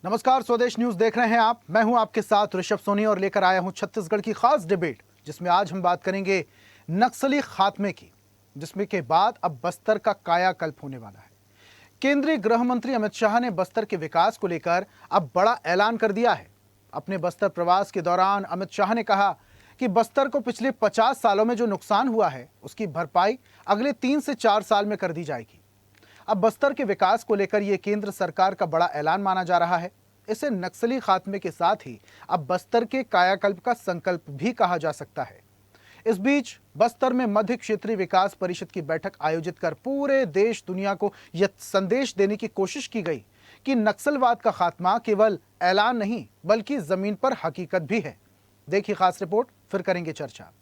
नमस्कार, स्वदेश न्यूज देख रहे हैं आप। मैं हूं आपके साथ ऋषभ सोनी और लेकर आया हूं छत्तीसगढ़ की खास डिबेट, जिसमें आज हम बात करेंगे नक्सली खात्मे की, जिसमें के बाद अब बस्तर का कायाकल्प होने वाला है। केंद्रीय गृह मंत्री अमित शाह ने बस्तर के विकास को लेकर अब बड़ा ऐलान कर दिया है। अपने बस्तर प्रवास के दौरान अमित शाह ने कहा कि बस्तर को पिछले 50 सालों में जो नुकसान हुआ है उसकी भरपाई अगले 3 से 4 साल में कर दी जाएगी। अब बस्तर के विकास को लेकर यह केंद्र सरकार का बड़ा ऐलान माना जा रहा है। इसे नक्सली खात्मे के साथ ही अब बस्तर के कायाकल्प का संकल्प भी कहा जा सकता है। इस बीच बस्तर में मध्य क्षेत्रीय विकास परिषद की बैठक आयोजित कर पूरे देश दुनिया को यह संदेश देने की कोशिश की गई कि नक्सलवाद का खात्मा केवल ऐलान नहीं बल्कि जमीन पर हकीकत भी है। देखिए खास रिपोर्ट, फिर करेंगे चर्चा।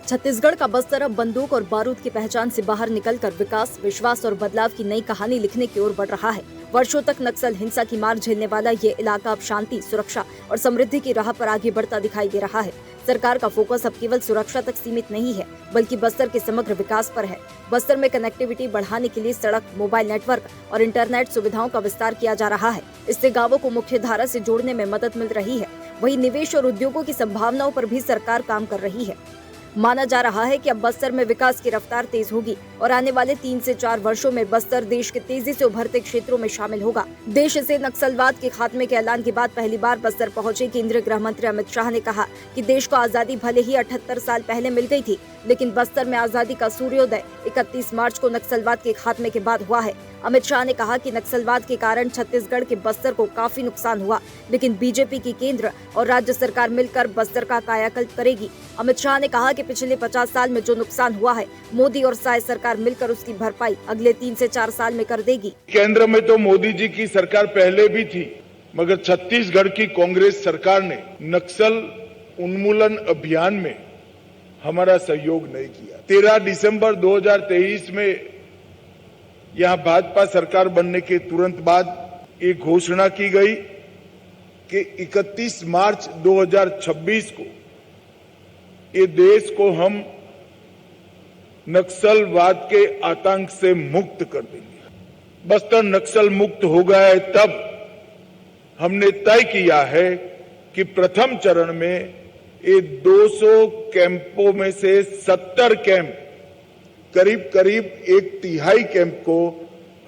छत्तीसगढ़ का बस्तर अब बंदूक और बारूद की पहचान से बाहर निकलकर विकास, विश्वास और बदलाव की नई कहानी लिखने की ओर बढ़ रहा है। वर्षों तक नक्सल हिंसा की मार झेलने वाला ये इलाका अब शांति, सुरक्षा और समृद्धि की राह पर आगे बढ़ता दिखाई दे रहा है। सरकार का फोकस अब केवल सुरक्षा तक सीमित नहीं है, बल्कि बस्तर के समग्र विकास पर है। बस्तर में कनेक्टिविटी बढ़ाने के लिए सड़क, मोबाइल नेटवर्क और इंटरनेट सुविधाओं का विस्तार किया जा रहा है। इससे गांवों को मुख्य धारा से जोड़ने में मदद मिल रही है। वहीं निवेश और उद्योगों की संभावनाओं पर भी सरकार काम कर रही है। माना जा रहा है कि अब बस्तर में विकास की रफ्तार तेज होगी और आने वाले 3 से 4 वर्षों में बस्तर देश के तेजी से उभरते क्षेत्रों में शामिल होगा। देश से नक्सलवाद के खात्मे के ऐलान के बाद पहली बार बस्तर पहुंचे केंद्रीय गृह मंत्री अमित शाह ने कहा कि देश को आजादी भले ही 78 साल पहले मिल गई थी, लेकिन बस्तर में आजादी का सूर्योदय 31 मार्च को नक्सलवाद के खात्मे के बाद हुआ है। अमित शाह ने कहा कि नक्सलवाद के कारण छत्तीसगढ़ के बस्तर को काफी नुकसान हुआ, लेकिन बीजेपी की केंद्र और राज्य सरकार मिलकर बस्तर का कायाकल्प करेगी। अमित शाह ने कहा कि पिछले 50 साल में जो नुकसान हुआ है, मोदी और साय सरकार मिलकर उसकी भरपाई अगले 3 से 4 साल में कर देगी। केंद्र में तो मोदी जी की सरकार पहले भी थी, मगर छत्तीसगढ़ की कांग्रेस सरकार ने नक्सल उन्मूलन अभियान में हमारा सहयोग नहीं किया। 13 दिसंबर 2023 में यहां भाजपा सरकार बनने के तुरंत बाद ये घोषणा की गई कि 31 मार्च 2026 को ये देश को हम नक्सलवाद के आतंक से मुक्त कर देंगे। बस्तर नक्सल मुक्त हो गया है, तब हमने तय किया है कि प्रथम चरण में ये 200 कैंपों में से 70 कैंप, करीब करीब 1/3 कैंप को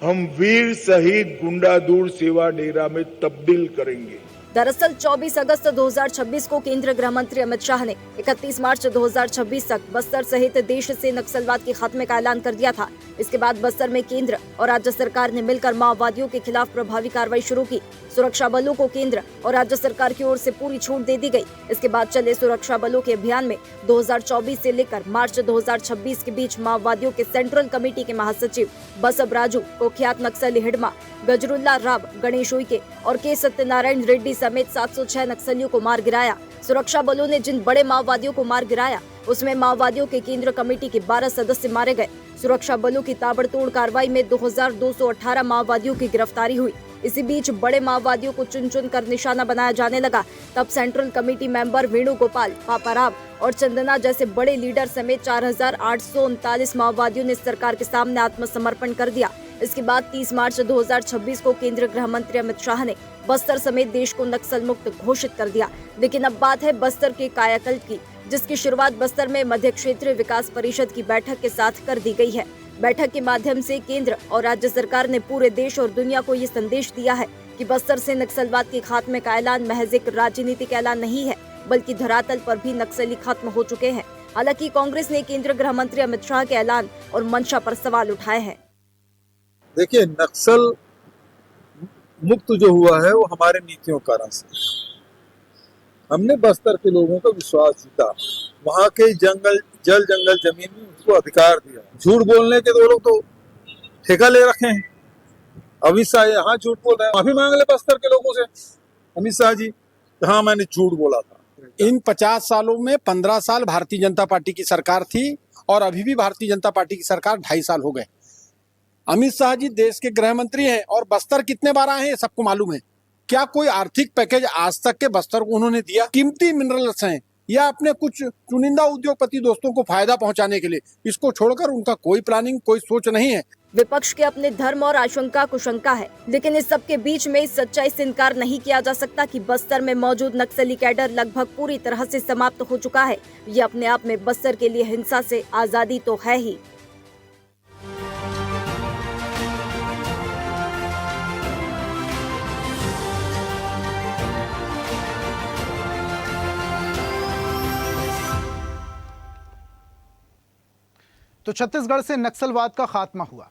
हम वीर शहीद गुंडादूर सेवा डेरा में तब्दील करेंगे। दरअसल 24 अगस्त 2026 को केंद्रीय गृह मंत्री अमित शाह ने 31 मार्च 2026 तक बस्तर सहित देश से नक्सलवाद के खात्मे का ऐलान कर दिया था। इसके बाद बस्तर में केंद्र और राज्य सरकार ने मिलकर माओवादियों के खिलाफ प्रभावी कार्रवाई शुरू की। सुरक्षा बलों को केंद्र और राज्य सरकार की ओर से पूरी छूट दे दी गई। इसके बाद चले सुरक्षा बलों के अभियान में 2024 से लेकर मार्च 2026 के बीच माओवादियों के सेंट्रल कमेटी के महासचिव बसव राजू, कुख्यात नक्सली हिडमा, गजरुल्ला राव, गणेश उइके और के सत्यनारायण रेड्डी समेत 706 नक्सलियों को मार गिराया। सुरक्षा बलों ने जिन बड़े माओवादियों को मार गिराया, उसमें माओवादियों के केंद्र कमेटी के 12 सदस्य मारे गए। सुरक्षा बलों की ताबड़तोड़ कार्रवाई में 2218 माओवादियों की गिरफ्तारी हुई। इसी बीच बड़े माओवादियों को चुन चुन कर निशाना बनाया जाने लगा। तब central committee member Venugopal, Paparao और चंदना जैसे बड़े लीडर समेत 4839 माओवादियों ने सरकार के सामने आत्मसमर्पण कर दिया। इसके बाद 30 मार्च 2026 को केंद्रीय गृह मंत्री अमित शाह ने बस्तर समेत देश को नक्सल मुक्त घोषित कर दिया। लेकिन अब बात है बस्तर के कायाकल्प की, जिसकी शुरुआत बस्तर में मध्य क्षेत्रीय विकास परिषद की बैठक के साथ कर दी गई है। बैठक के माध्यम से केंद्र और राज्य सरकार ने पूरे देश और दुनिया को ये संदेश दिया है कि बस्तर से नक्सलवाद के खात्मे का ऐलान महज एक राजनीतिक ऐलान नहीं है, बल्कि धरातल पर भी नक्सली खत्म हो चुके हैं। हालांकि कांग्रेस ने केंद्रीय गृह मंत्री अमित शाह के ऐलान और मंशा पर सवाल उठाए हैं। देखिए, नक्सल मुक्त जो हुआ है वो हमारे नीतियों के कारण से। हमने बस्तर के लोगों का विश्वास जीता, वहां के जंगल, जल जंगल जमीन में उसको अधिकार दिया। झूठ बोलने के 2 लोग तो ठेका ले रखे हैं। अमित शाह यहाँ झूठ बोल रहे हैं, माफी मांग ले बस्तर के लोगों से अमित शाह जी, हाँ मैंने झूठ बोला था। इन 50 सालों में 15 साल भारतीय जनता पार्टी की सरकार थी और अभी भी भारतीय जनता पार्टी की सरकार 2.5 साल हो गए। अमित शाह जी देश के गृह मंत्री हैं और बस्तर कितने बार आए हैं सबको मालूम है। क्या कोई आर्थिक पैकेज आज तक के बस्तर को उन्होंने दिया? कीमती मिनरल्स हैं या अपने कुछ चुनिंदा उद्योगपति दोस्तों को फायदा पहुंचाने के लिए, इसको छोड़कर उनका कोई प्लानिंग, कोई सोच नहीं है। विपक्ष के अपने धर्म और आशंका कुशंका है, लेकिन इस सब के बीच में इस सच्चाई से इनकार नहीं किया जा सकता कि बस्तर में मौजूद नक्सली कैडर लगभग पूरी तरह से समाप्त हो चुका है। ये अपने आप में बस्तर के लिए हिंसा से आजादी तो है ही। तो छत्तीसगढ़ से नक्सलवाद का खात्मा हुआ।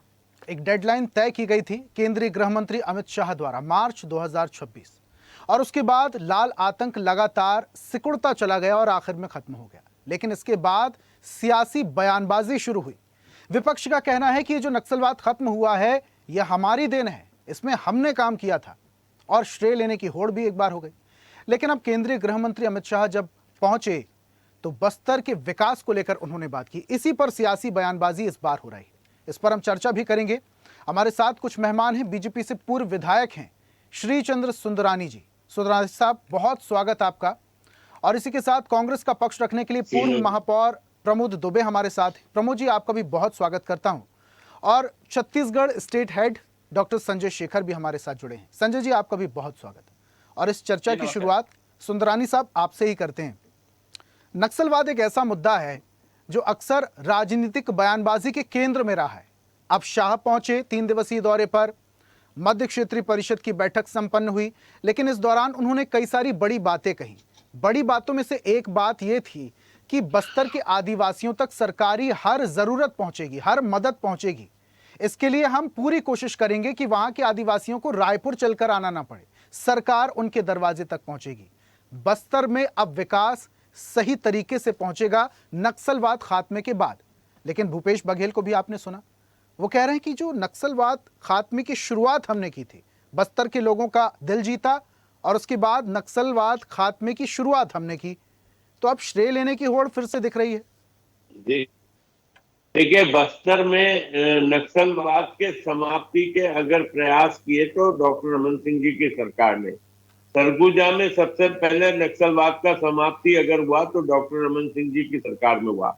एक डेडलाइन तय की गई थी केंद्रीय गृह मंत्री अमित शाह द्वारा, मार्च 2026, और उसके बाद लाल आतंक लगातार सिकुड़ता चला गया और आखिर में खत्म हो गया। लेकिन इसके बाद सियासी बयानबाजी शुरू हुई। विपक्ष का कहना है कि ये जो नक्सलवाद खत्म हुआ है यह हमारी देन है, इसमें हमने काम किया था, और श्रेय लेने की होड़ भी एक बार हो गई। लेकिन अब केंद्रीय गृह मंत्री अमित शाह जब पहुंचे तो बस्तर के विकास को लेकर उन्होंने बात की। इसी पर सियासी बयानबाजी इस बार हो रही है, इस पर हम चर्चा भी करेंगे। हमारे साथ कुछ मेहमान हैं, बीजेपी से पूर्व विधायक हैं श्री चंद्र सुंदरानी जी। सुंदरानी साहब, बहुत स्वागत आपका। और इसी के साथ कांग्रेस का पक्ष रखने के लिए पूर्व महापौर प्रमोद दुबे हमारे साथ हैं। प्रमोद जी, आपका भी बहुत स्वागत करता हूं। और Chhattisgarh state head doctor Sanjay Shekhar भी हमारे साथ जुड़े हैं। संजय जी, आपका भी बहुत स्वागत। और इस चर्चा की शुरुआत सुंदरानी साहब आपसे ही करते हैं। नक्सलवाद एक ऐसा मुद्दा है जो अक्सर राजनीतिक बयानबाजी के केंद्र में रहा है। अब शाह पहुंचे 3 दिवसीय दौरे पर, मध्य क्षेत्रीय परिषद की बैठक संपन्न हुई, लेकिन इस दौरान उन्होंने कई सारी बड़ी बातें कही। बड़ी बातों में से एक बात यह थी कि बस्तर के आदिवासियों तक सरकारी हर जरूरत पहुंचेगी, हर मदद पहुंचेगी। इसके लिए हम पूरी कोशिश करेंगे कि वहां के आदिवासियों को रायपुर चलकर आना ना पड़े, सरकार उनके दरवाजे तक पहुंचेगी। बस्तर में अब विकास सही तरीके से पहुंचेगा नक्सलवाद खात्मे के बाद। लेकिन भूपेश बघेल को भी आपने सुना, वो कह रहे हैं कि जो नक्सलवाद खात्मे की शुरुआत हमने की थी, बस्तर के लोगों का दिल जीता, और उसके बाद नक्सलवाद खात्मे की शुरुआत हमने की, तो अब श्रेय लेने की होड़ फिर से दिख रही है। देखिए, बस्तर में नक्सलवाद के समाप्ति के अगर प्रयास किए तो डॉक्टर रमन सिंह जी की सरकार ने, सरगुजा में सबसे पहले नक्सलवाद का समाप्ति अगर हुआ तो डॉक्टर रमन सिंह जी की सरकार में हुआ।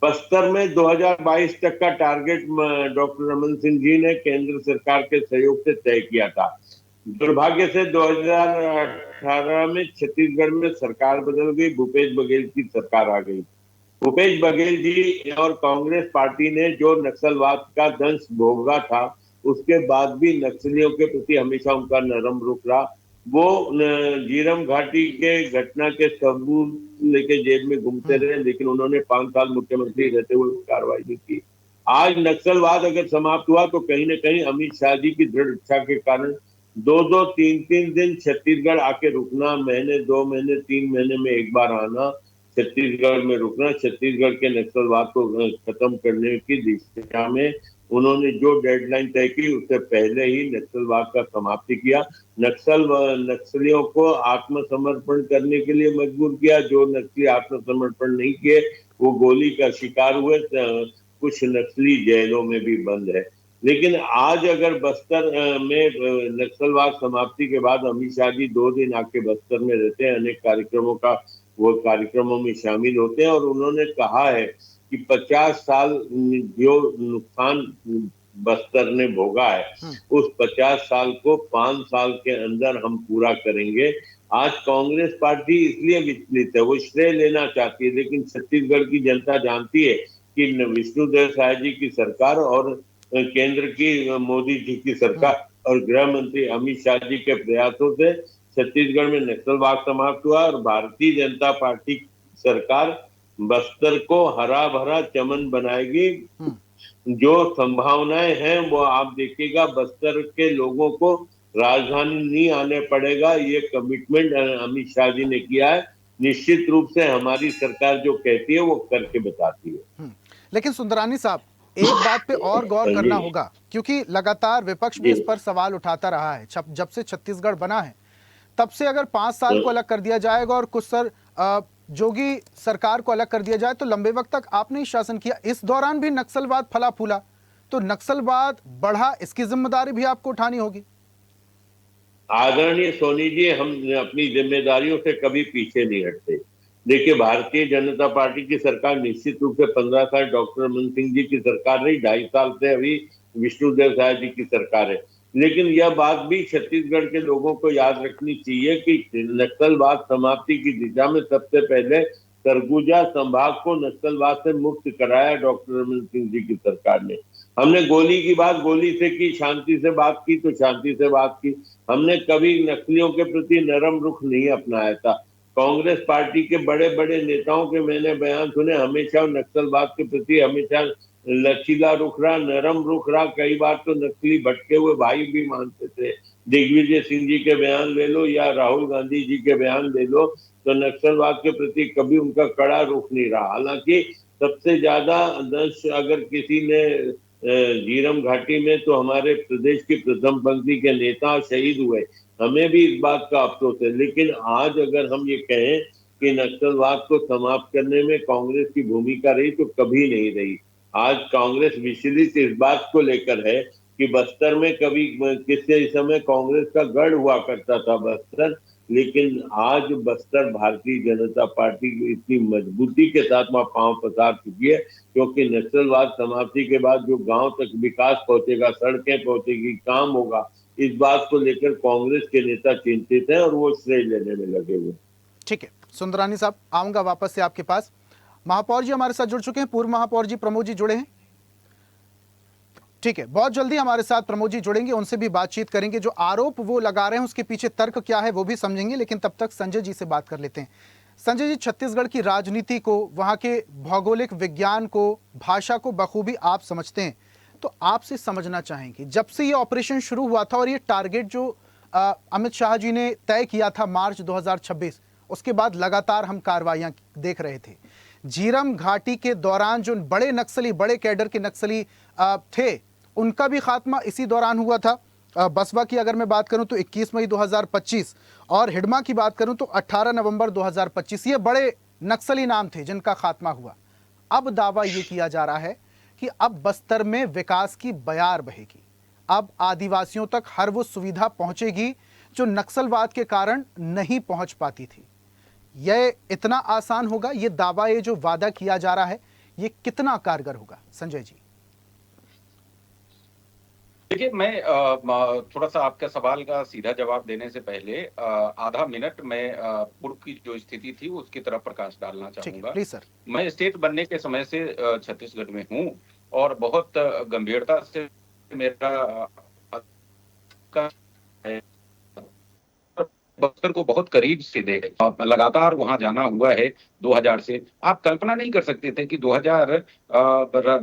बस्तर में 2022 तक का टारगेट डॉक्टर रमन सिंह जी ने केंद्र सरकार के सहयोग से तय किया था। दुर्भाग्य से 2018 में छत्तीसगढ़ में सरकार बदल गई, भूपेश बघेल की सरकार आ गई। भूपेश बघेल जी और कांग्रेस पार्टी ने जो नक्सलवाद का दंश भोगा था, उसके बाद भी नक्सलियों के प्रति हमेशा उनका नरम रुख रहा। वो झीरम घाटी के घटना के सबूत लेके जेल में घूमते रहे, लेकिन उन्होंने 5 साल मुख्यमंत्री रहते हुए कार्रवाई नहीं की। आज नक्सलवाद अगर समाप्त हुआ तो कहीं न कहीं अमित शाह जी की दृढ़ इच्छा के कारण 2-2, 3-3 दिन छत्तीसगढ़ आके रुकना, महीने, 2 महीने, 3 महीने में एक बार आना, छत्तीसगढ़ में रुकना, छत्तीसगढ़ के नक्सलवाद को खत्म करने की दिशा में उन्होंने जो डेडलाइन तय की उससे पहले ही नक्सलवाद का समाप्ति किया। नक्सलियों को आत्मसमर्पण करने के लिए मजबूर किया। जो नक्सली आत्मसमर्पण नहीं किए वो गोली का शिकार हुए। कुछ नक्सली जेलों में भी बंद है। लेकिन आज अगर बस्तर में नक्सलवाद समाप्ति के बाद अमित शाह जी 2 दिन आके बस्तर में रहते हैं, अनेक कार्यक्रमों में शामिल होते हैं, और उन्होंने कहा है कि 50 साल जो नुकसान बस्तर ने भोगा है, उस 50 साल को 5 साल के अंदर हम पूरा करेंगे। आज कांग्रेस पार्टी इसलिए विचलित है, वो श्रेय लेना चाहती है, लेकिन छत्तीसगढ़ की जनता जानती है कि विष्णुदेव साय जी की सरकार और केंद्र की मोदी जी की सरकार और गृह मंत्री अमित शाह जी के प्रयासों से छत्तीसगढ़ में नक्सलवाद समाप्त हुआ, और भारतीय जनता पार्टी की सरकार बस्तर को हरा भरा चमन बनाएगी। जो संभावनाएं हैं वो आप देखिएगा, बस्तर के लोगों को राजधानी नहीं आने पड़ेगा, ये कमिटमेंट अमित शाह जी ने किया है। निश्चित रूप से हमारी सरकार जो कहती है वो करके बताती है। लेकिन सुंदरानी साहब, एक बात पे और गौर करना होगा, क्योंकि लगातार विपक्ष भी इस पर सवाल उठाता रहा है। जब से छत्तीसगढ़ बना है तब से अगर 5 साल को अलग कर दिया जाएगा और कुछ जोगी सरकार को अलग कर दिया जाए तो लंबे वक्त तक आपने ही शासन किया। इस दौरान भी नक्सलवाद फला फूला, तो नक्सलवाद बढ़ा, इसकी जिम्मेदारी भी आपको उठानी होगी। आदरणीय सोनी जी, हम अपनी जिम्मेदारियों से कभी पीछे नहीं हटते। देखिए, भारतीय जनता पार्टी की सरकार निश्चित रूप से 15 साल डॉक्टर रमन सिंह जी की सरकार रही, 2.5 साल से अभी विष्णुदेव साय जी की सरकार है। लेकिन यह बात भी छत्तीसगढ़ के लोगों को याद रखनी चाहिए कि नक्सलवाद समाप्ति की दिशा में सबसे पहले सरगुजा संभाग को नक्सलवाद से मुक्त कराया डॉक्टर रमन सिंह जी की सरकार ने। हमने गोली की बात गोली से की, शांति से बात की तो शांति से बात की। हमने कभी नक्सलियों के प्रति नरम रुख नहीं अपनाया था। कांग्रेस पार्टी के बड़े बड़े नेताओं के मैंने बयान सुने, हमेशा नक्सलवाद के प्रति हमेशा लचीला रुख रहा, नरम रुख रहा। कई बार तो नक्सली भटके हुए भाई भी मानते थे। दिग्विजय सिंह जी के बयान ले लो या राहुल गांधी जी के बयान ले लो, तो नक्सलवाद के प्रति कभी उनका कड़ा रुख नहीं रहा। हालांकि सबसे ज्यादा दंश अगर किसी ने झीरम घाटी में, तो हमारे प्रदेश की प्रथम पंक्ति के नेता शहीद हुए, हमें भी इस बात का अफसोस है। लेकिन आज अगर हम ये कहें कि नक्सलवाद को समाप्त करने में कांग्रेस की भूमिका रही, तो कभी नहीं रही। आज कांग्रेस विचलित इस बात को लेकर है कि बस्तर में कभी किसी समय कांग्रेस का गढ़ हुआ करता था बस्तर, लेकिन आज बस्तर भारतीय जनता पार्टी की इतनी मजबूती के साथ वहां पांव पसार चुकी है, क्योंकि नक्सलवाद समाप्ति के बाद जो गांव तक विकास पहुंचेगा, सड़कें पहुंचेगी, काम होगा, इस बात को लेकर कांग्रेस के नेता चिंतित हैं और वो श्रेय लेने में लगे हुए। ठीक है सुंदरानी साहब, आऊंगा वापस से आपके पास। महापौर जी हमारे साथ जुड़ चुके हैं, पूर्व महापौर जी प्रमोद जी जुड़े हैं। ठीक है, बहुत जल्दी हमारे साथ प्रमोद जी जुड़ेंगे, उनसे भी बातचीत करेंगे। जो आरोप वो लगा रहे हैं उसके पीछे तर्क क्या है वो भी समझेंगे, लेकिन तब तक संजय जी से बात कर लेते हैं। संजय जी, छत्तीसगढ़ की राजनीति को, वहां के भौगोलिक विज्ञान को, भाषा को बखूबी आप समझते हैं, तो आपसे समझना चाहेंगे जब से ये ऑपरेशन शुरू हुआ था और ये टारगेट जो अमित शाह जी ने तय किया था मार्च 2026, उसके बाद लगातार हम कार्रवाइयां देख रहे थे। झीरम घाटी के दौरान जो बड़े नक्सली, बड़े कैडर के नक्सली थे, उनका भी खात्मा इसी दौरान हुआ था। बसवा की अगर मैं बात करूं तो 21 मई 2025 और हिडमा की बात करूं तो 18 नवंबर 2025। ये बड़े नक्सली नाम थे जिनका खात्मा हुआ। अब दावा ये किया जा रहा है कि अब बस्तर में विकास की बयार बहेगी, अब आदिवासियों तक हर वो सुविधा पहुंचेगी जो नक्सलवाद के कारण नहीं पहुंच पाती थी। यह इतना आसान होगा? ये दावा, ये जो वादा किया जा रहा है, ये कितना कारगर होगा? संजय जी। देखिए, मैं थोड़ा सा आपका सवाल का सीधा जवाब देने से पहले आधा मिनट मैं पूर्व की जो स्थिति थी उसकी तरफ प्रकाश डालना चाहूंगा। Please sir. मैं स्टेट बनने के समय से छत्तीसगढ़ में हूं और बहुत गंभीरता से मेरा बस्तर को बहुत करीब से देख, लगातार वहां जाना हुआ है 2000 से। आप कल्पना नहीं कर सकते थे कि 2000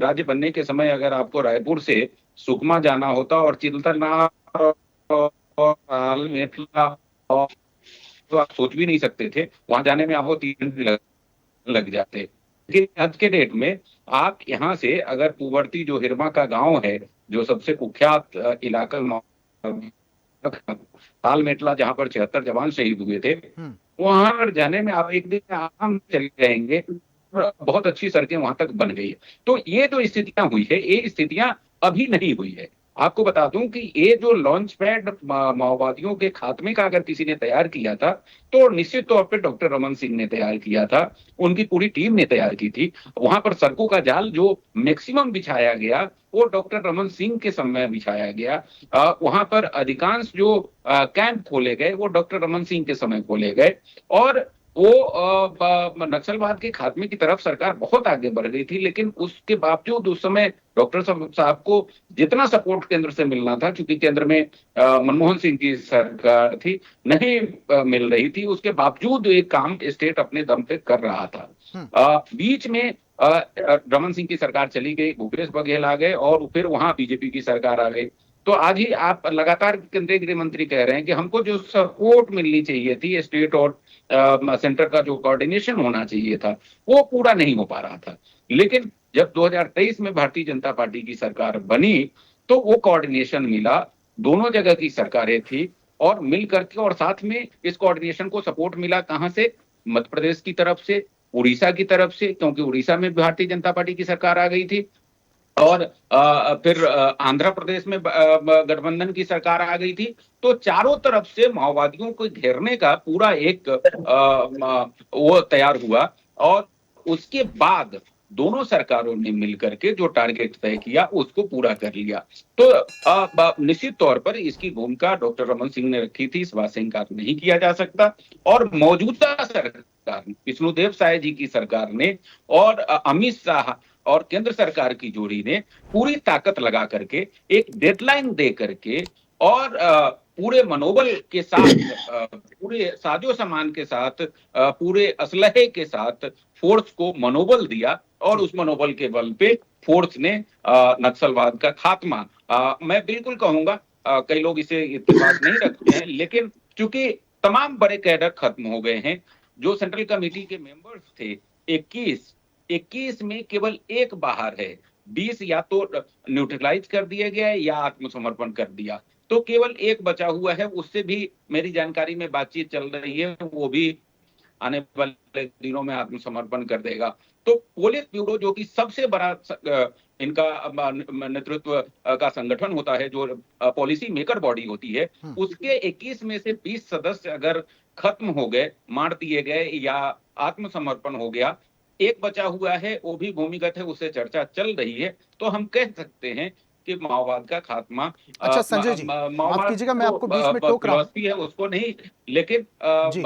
राज्य बनने के समय अगर आपको रायपुर से सुकमा जाना होता और चिल्तरनार और मेटला, तो आप सोच भी नहीं सकते थे वहां जाने में आपको 3 दिन लग जाते। लेकिन आज के डेट में आप यहाँ से अगर पुवर्ती जो हिरमा का गांव है, जो सबसे कुख्यात इलाका ताल मेटला, जहां पर 76 जवान शहीद हुए थे, वहां पर जाने में आप एक दिन आराम चले जाएंगे। बहुत अच्छी सड़कें वहां तक बन गई है। तो ये जो स्थितियां हुई है, ये स्थितियां अभी नहीं हुई है। आपको बता दूं कि ये जो लॉन्च पैड माओवादियों के खात्मे का अगर किसी ने तैयार किया था, तो निश्चित तौर पे डॉक्टर रमन सिंह ने तैयार किया था, उनकी पूरी टीम ने तैयार की थी। वहां पर सड़कों का जाल जो मैक्सिमम बिछाया गया वो डॉक्टर रमन सिंह के समय बिछाया गया। वहां पर अधिकांश जो कैंप खोले गए वो डॉक्टर रमन सिंह के समय खोले गए और वो नक्सलवाद के खात्मे की तरफ सरकार बहुत आगे बढ़ गई थी। लेकिन उसके बावजूद उस समय डॉक्टर साहब को जितना सपोर्ट केंद्र से मिलना था, क्योंकि केंद्र में मनमोहन सिंह की सरकार थी, नहीं मिल रही थी, उसके बावजूद एक काम स्टेट अपने दम पे कर रहा था। बीच में रमन सिंह की सरकार चली गई, भूपेश बघेल आ गए और फिर वहां बीजेपी की सरकार आ गई। तो आज ही आप लगातार केंद्रीय गृह मंत्री कह रहे हैं कि हमको जो सपोर्ट मिलनी चाहिए थी, स्टेट और सेंटर का जो कोऑर्डिनेशन होना चाहिए था, वो पूरा नहीं हो पा रहा था। लेकिन जब 2023 में भारतीय जनता पार्टी की सरकार बनी तो वो कोऑर्डिनेशन मिला, दोनों जगह की सरकारें थी और मिल करके, और साथ में इस कोऑर्डिनेशन को सपोर्ट मिला कहां से? मध्य प्रदेश की तरफ से, उड़ीसा की तरफ से, क्योंकि उड़ीसा में भारतीय जनता पार्टी की सरकार आ गई थी, और फिर आंध्र प्रदेश में गठबंधन की सरकार आ गई थी। तो चारों तरफ से माओवादियों को घेरने का पूरा एक वो तैयार हुआ और उसके बाद दोनों सरकारों ने मिलकर के जो टारगेट तय किया उसको पूरा कर लिया। तो निश्चित तौर पर इसकी भूमिका डॉक्टर रमन सिंह ने रखी थी, इस बात से इनकार नहीं किया जा सकता। और मौजूदा सरकार, विष्णुदेव साय जी की सरकार ने और अमित शाह और केंद्र सरकार की जोड़ी ने पूरी ताकत लगा करके एक डेडलाइन दे करके और पूरे मनोबल के साथ, पूरे साजो सामान के साथ, पूरे असलहे के साथ फोर्स को मनोबल दिया और उस मनोबल के बल पे फोर्स ने नक्सलवाद का खात्मा, मैं बिल्कुल कहूंगा, कई लोग इसे इत्तेफाक नहीं रखते हैं, लेकिन चूंकि तमाम बड़े कैडर खत्म हो गए हैं, जो सेंट्रल कमेटी के मेंबर्स थे 21 में केवल एक बाहर है, 20 या तो न्यूट्रलाइज कर दिए गए या आत्मसमर्पण कर दिया, तो केवल एक बचा हुआ है। उससे भी मेरी जानकारी में बातचीत चल रही है, वो भी आने वाले दिनों में आत्मसमर्पण कर देगा। तो पुलिस ब्यूरो जो कि सबसे बड़ा इनका नेतृत्व का संगठन होता है, जो पॉलिसी मेकर बॉडी होती है, उसके 21 में से 20 सदस्य अगर खत्म हो गए, मार दिए गए या आत्मसमर्पण हो गया, एक बचा हुआ है, वो भी भूमिगत है, उससे चर्चा चल रही है, तो हम कह सकते हैं कि माओवाद का खात्मा, अच्छा संजय जी, माफ कीजिएगा मैं आपको बीच में टोक रहा हूं, फिलॉसफी है उसको नहीं, लेकिन जी,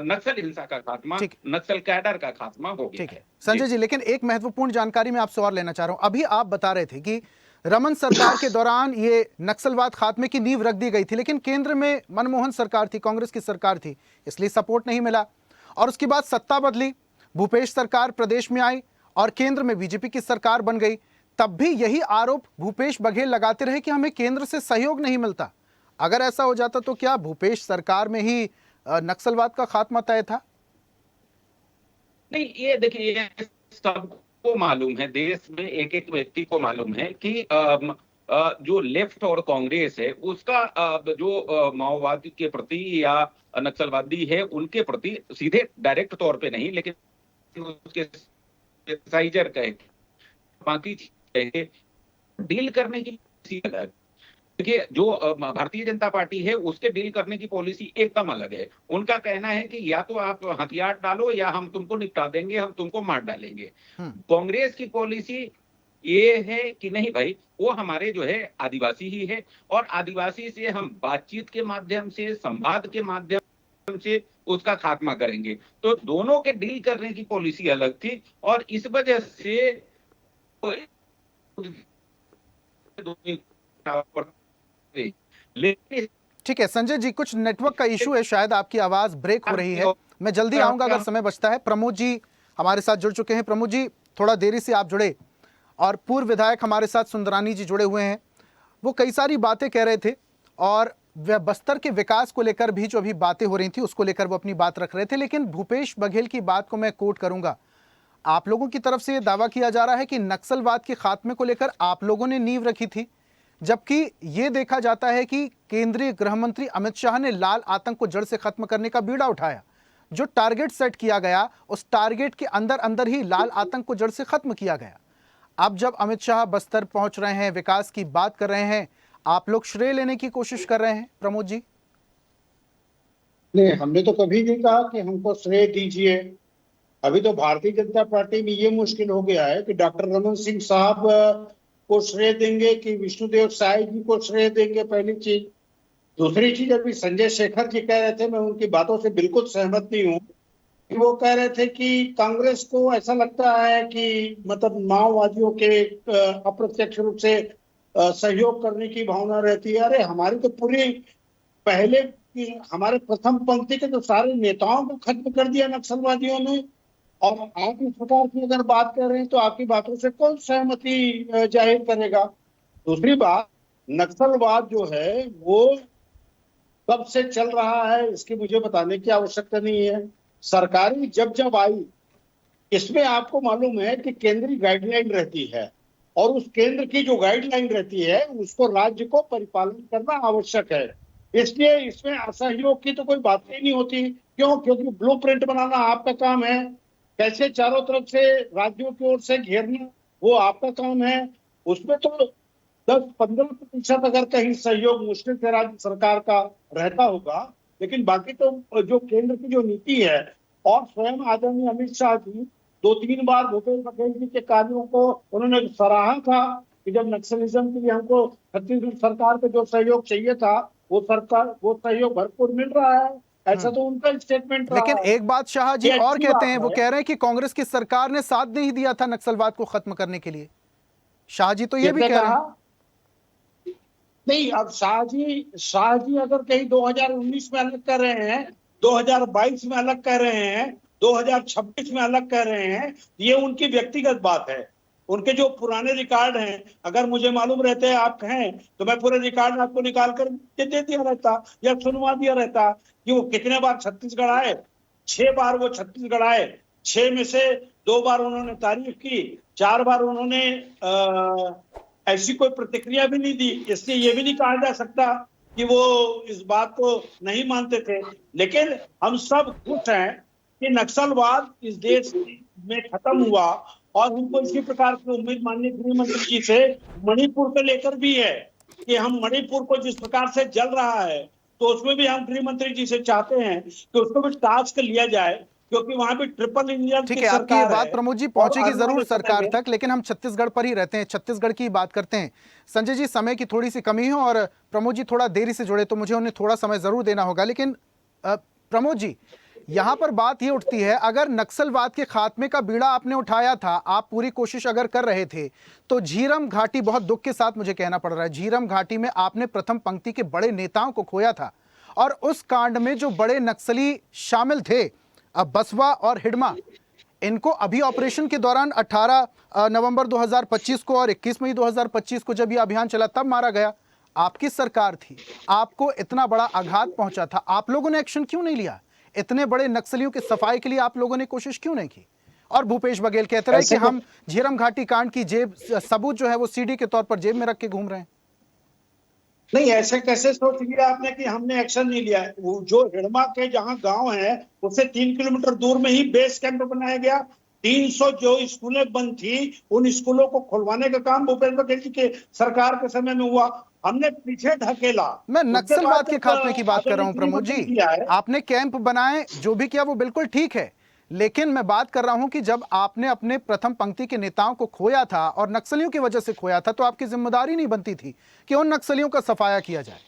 नक्सल हिंसा का खात्मा, नक्सल कैडर का खात्मा हो गया। ठीक है संजय जी, लेकिन एक महत्वपूर्ण जानकारी मैं आपसे और लेना चाह रहा हूं। अभी आप बता रहे थे कि रमन सरकार के दौरान ये नक्सलवाद खात्मे की नींव रख दी गई थी, लेकिन केंद्र में मनमोहन सरकार थी, कांग्रेस की सरकार थी, इसलिए सपोर्ट नहीं मिला। और उसके बाद सत्ता बदली, भूपेश सरकार प्रदेश में आई और केंद्र में बीजेपी की सरकार बन गई, तब भी यही आरोप भूपेश बघेल लगाते रहे कि हमें केंद्र से सहयोग नहीं मिलता। अगर ऐसा हो जाता तो क्या भूपेश सरकार में ही नक्सलवाद का खात्मा तय था? नहीं, ये देखिए, ये सबको मालूम है, देश में एक एक व्यक्ति को मालूम है कि जो लेफ्ट और कांग्रेस है उसका जो माओवादी के प्रति या नक्सलवादी है उनके प्रति सीधे डायरेक्ट तौर पे नहीं, लेकिन उसके साइजर कहे, बाकी डील करने की अलग। देखिए, जो भारतीय जनता पार्टी है उसके डील करने की पॉलिसी एकदम अलग है। उनका कहना है कि या तो आप हथियार डालो या हम तुमको निपटा देंगे, हम तुमको मार डालेंगे। कांग्रेस की पॉलिसी ये है कि नहीं भाई, वो हमारे जो है आदिवासी ही है और आदिवासी से हम बातचीत के माध्यम से, संवाद के माध्यम से उसका खात्मा करेंगे। तो दोनों के डील करने की पॉलिसी अलग थी और इस वजह से ठीक है संजय जी, कुछ नेटवर्क का इशू है, शायद आपकी आवाज ब्रेक हो रही है। मैं जल्दी आऊंगा अगर समय बचता है। प्रमोद जी हमारे साथ जुड़ चुके हैं। प्रमोद जी, थोड़ा देरी से आप जुड़े और पूर्व विधायक हमारे साथ सुंदरानी जी जुड़े हुए हैं। वो कई सारी बातें कह रहे थे और बस्तर के विकास को लेकर भी जो अभी बातें हो रही थी उसको लेकर वो अपनी बात रख रहे थे। लेकिन भूपेश बघेल की बात को मैं कोट करूंगा। आप लोगों की तरफ से ये दावा किया जा रहा है कि नक्सलवाद के खात्मे को लेकर आप लोगों ने नींव रखी थी, जबकि ये देखा जाता है कि केंद्रीय गृह मंत्री अमित शाह ने लाल आतंक को जड़ से खत्म करने का बीड़ा उठाया। जो टारगेट सेट किया गया उस टारगेट के अंदर अंदर ही लाल आतंक को जड़ से खत्म किया गया। अब जब अमित शाह बस्तर पहुंच रहे हैं, विकास की बात कर रहे हैं, आप लोग श्रेय लेने की कोशिश कर रहे हैं। प्रमोद जी, नहीं, हमने तो कभी नहीं कहा कि हमको श्रेय दीजिए। अभी तो भारतीय जनता पार्टी में ये मुश्किल हो गया है कि डॉक्टर रमन सिंह साहब को श्रेय देंगे कि विष्णुदेव साय जी को श्रेय देंगे, पहली चीज। दूसरी चीज, अभी संजय शेखर जी कह रहे थे, मैं उनकी बातों से बिल्कुल सहमत नहीं हूँ। वो कह रहे थे कि कांग्रेस को ऐसा लगता है कि मतलब माओवादियों के अप्रत्यक्ष रूप से सहयोग करने की भावना रहती है। अरे हमारी तो पूरी पहले हमारे प्रथम पंक्ति के तो सारे नेताओं को खत्म कर दिया नक्सलवादियों ने। और आप इस प्रकार की अगर बात कर रहे हैं तो आपकी बातों से कौन सहमति जाहिर करेगा। दूसरी बात, नक्सलवाद जो है वो कब से चल रहा है इसकी मुझे बताने की आवश्यकता नहीं है। सरकारी जब आई, इसमें आपको मालूम है कि केंद्रीय गाइडलाइन रहती है और उस केंद्र की जो गाइडलाइन रहती है उसको राज्य को परिपालन करना आवश्यक है। इसलिए इसमें असहयोग की तो कोई बात ही नहीं होती। क्यों? क्योंकि ब्लूप्रिंट बनाना आपका काम है, कैसे चारों तरफ से राज्यों की ओर से घेरना वो आपका काम है, उसमें तो 10-15% अगर कहीं सहयोग मुश्किल से राज्य सरकार का रहता होगा, लेकिन बाकी तो जो केंद्र की जो नीति है, और स्वयं आदरणीय अमित शाह जी 2-3 बार भूपेश बघेल जी के कार्यों को उन्होंने सराहा था कि जब नक्सलिज्म के लिए हमको छत्तीसगढ़ सरकार को जो सहयोग चाहिए था, वो सहयोग भरपूर मिल रहा है। ऐसा तो उनका स्टेटमेंट रहा लेकिन है। एक बात शाह जी ये और अच्छी कहते हैं, बात वो है। कह रहे हैं कि कांग्रेस की सरकार ने साथ नहीं दिया था नक्सलवाद को खत्म करने के लिए। शाह जी तो ये भी कैसे कह रहे हैं। कहा? नहीं, अब शाह जी अगर कहीं 2019 में अलग कर रहे हैं, 2022 में अलग कर रहे हैं, 2026 में अलग कर रहे हैं, ये उनकी व्यक्तिगत बात है। उनके जो पुराने रिकॉर्ड हैं, अगर मुझे मालूम रहते हैं आप कहें तो मैं पूरे रिकॉर्ड आपको निकाल कर दे दिया रहता या सुनवा दिया रहता कि वो कितने बार छत्तीसगढ़ आए। 6 बार वो छत्तीसगढ़ आए, 6 में से 2 बार उन्होंने तारीफ की, 4 बार उन्होंने ऐसी कोई प्रतिक्रिया भी नहीं दी। इसलिए ये भी नहीं कहा जा सकता कि वो इस बात को नहीं मानते थे। लेकिन हम सब खुश हैं कि नक्सलवाद इस देश में खत्म हुआ, और हमको इसी प्रकार की उम्मीद माननीय गृह मंत्री जी से मणिपुर को लेकर भी है कि हम मणिपुर को जिस प्रकार से जल रहा है, तो उसमें भी हम गृह मंत्री जी से चाहते हैं कि उसको भी टास्क लिया जाए, क्योंकि वहां भी ट्रिपल इंजन ठीक की है, आपकी ये सरकार बात है प्रमोद जी और पहुंचेगी आने जरूर वाले समय सरकार में- तक, लेकिन हम छत्तीसगढ़ पर ही रहते हैं, छत्तीसगढ़ की बात करते हैं। संजय जी, समय की थोड़ी सी कमी है और प्रमोद जी थोड़ा देरी से जुड़े, तो मुझे उन्हें थोड़ा समय जरूर देना होगा। लेकिन प्रमोद जी, यहां पर बात ये उठती है, अगर नक्सलवाद के खात्मे का बीड़ा आपने उठाया था, आप पूरी कोशिश अगर कर रहे थे, तो झीरम घाटी, बहुत दुख के साथ मुझे कहना पड़ रहा है, झीरम घाटी में आपने प्रथम पंक्ति के बड़े नेताओं को खोया था, और उस कांड में जो बड़े नक्सली शामिल थे, अब बसवा और हिडमा, इनको अभी ऑपरेशन के दौरान 18 नवंबर 2025 को और 21 मई 2025 को जब यह अभियान चला तब मारा गया। आपकी सरकार थी, आपको इतना बड़ा आघात पहुंचा था, आप लोगों ने एक्शन क्यों नहीं लिया? इतने बड़े नक्सलियों की सफाई के लिए आप लोगों ने कोशिश क्यों नहीं की? और भूपेश बघेल कहते रहे कि हम झीरम घाटी कांड की सबूत जो है वो सीडी के तौर पर जेब में रख के घूम रहे हैं। नहीं, ऐसे कैसे सोच लिया आपने कि हमने एक्शन नहीं लिया? वो जो हिडमा के जहां गांव है, उससे 3 किलोमीटर दूर में ही बेस कैंप बनाया गया। 300 जो स्कूलें बंद थी, उन स्कूलों को खुलवाने का काम भूपेश बघेल जी के सरकार के समय में हुआ। हमने पीछे ढकेला। मैं नक्सलवाद के खात्मे की बात कर रहा हूं आदरणीय प्रमोद जी। किया है। आपने कैंप बनाए, जो भी किया वो बिल्कुल ठीक है, लेकिन मैं बात कर रहा हूं कि जब आपने अपने प्रथम पंक्ति के नेताओं को खोया था और नक्सलियों की वजह से खोया था, तो आपकी जिम्मेदारी नहीं बनती थी कि उन नक्सलियों का सफाया किया जाए?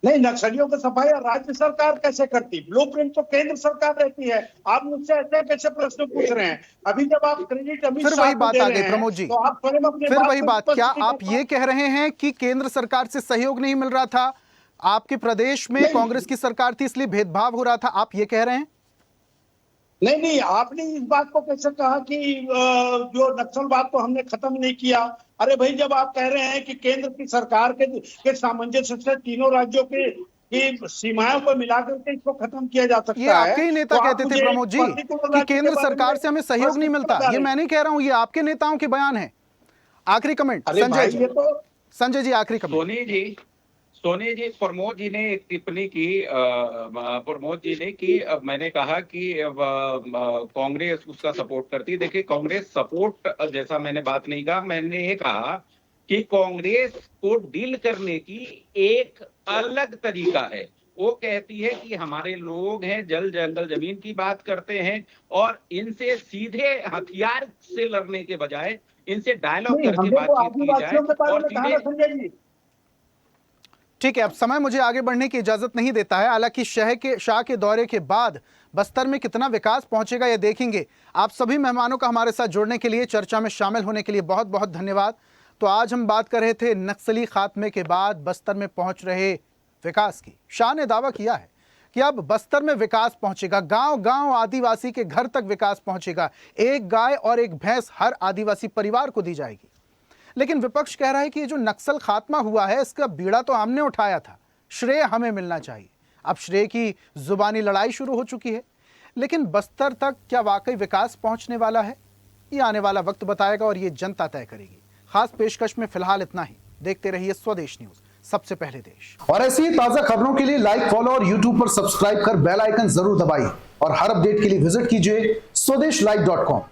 नहीं, नक्सलियों का सफाया राज्य सरकार कैसे करती? ब्लूप्रिंट तो केंद्र सरकार रहती है। आप मुझसे ऐसे कैसे प्रश्न पूछ रहे हैं? अभी जब आप क्रेडिट अमित फिर शाह वही को बात दे आ रहे गई हैं, प्रमोद जी, तो आप स्वयं अपने फिर वही को बात, क्या स्पष्ट आप ये कह रहे हैं कि केंद्र सरकार से सहयोग नहीं मिल रहा था, आपके प्रदेश में कांग्रेस की सरकार थी इसलिए भेदभाव हो रहा था, आप ये कह रहे हैं? नहीं, आपने इस बात को कैसे कहा कि जो नक्सलवाद को हमने खत्म नहीं किया? अरे भाई, जब आप कह रहे हैं कि केंद्र की सरकार के सामंजस्य से तीनों राज्यों की सीमाओं को मिलाकर के इसको खत्म किया जा सकता है, ये आपके ही नेता तो आप कहते थे मुझे प्रमोद जी particular कि राज्य के केंद्र बारे सरकार में से हमें सहयोग नहीं मिलता। बता ये रहे मैं नहीं कह रहा हूं, ये आपके नेताओं के बयान है। आखिरी कमेंट अरे संजय भाई, जी, ये तो संजय जी आखिरी कमेंट। सोनी जी, प्रमोद जी ने एक टिप्पणी की, प्रमोद जी ने कि मैंने कहा कि कांग्रेस उसका सपोर्ट करती है। देखिए, कांग्रेस सपोर्ट जैसा मैंने बात नहीं कहा, मैंने ये कहा कि कांग्रेस को डील करने की एक अलग तरीका है। वो कहती है कि हमारे लोग हैं, जल जंगल जमीन की बात करते हैं, और इनसे सीधे हथियार से लड़ने के बजाय इनसे डायलॉग नहीं, करके हमने तो बातचीत की जाए आदिवासियों के बारे और में कहा सीधे। ना संजय जी। ठीक है, अब समय मुझे आगे बढ़ने की इजाजत नहीं देता है। हालांकि शाह के दौरे के बाद बस्तर में कितना विकास पहुंचेगा ये देखेंगे। आप सभी मेहमानों का हमारे साथ जुड़ने के लिए, चर्चा में शामिल होने के लिए बहुत बहुत धन्यवाद। तो आज हम बात कर रहे थे नक्सली खात्मे के बाद बस्तर में पहुंच रहे विकास की। शाह ने दावा किया है कि अब बस्तर में विकास पहुंचेगा, गांव गांव आदिवासी के घर तक विकास पहुंचेगा, एक गाय और एक भैंस हर आदिवासी परिवार को दी जाएगी। लेकिन विपक्ष कह रहा है कि ये जो नक्सल खात्मा हुआ है इसका बीड़ा तो हमने उठाया था, श्रेय हमें मिलना चाहिए। अब श्रेय की जुबानी लड़ाई शुरू हो चुकी है। लेकिन बस्तर तक क्या वाकई विकास पहुंचने वाला है, ये आने वाला वक्त बताएगा और ये जनता तय करेगी। खास पेशकश में फिलहाल इतना ही। देखते रहिए स्वदेश न्यूज, सबसे पहले देश। और ऐसी ही ताजा खबरों के लिए लाइक, फॉलो और यूट्यूब पर सब्सक्राइब कर बेल आइकन जरूर दबाइए। और हर अपडेट के लिए विजिट कीजिए स्वदेशलाइव.com।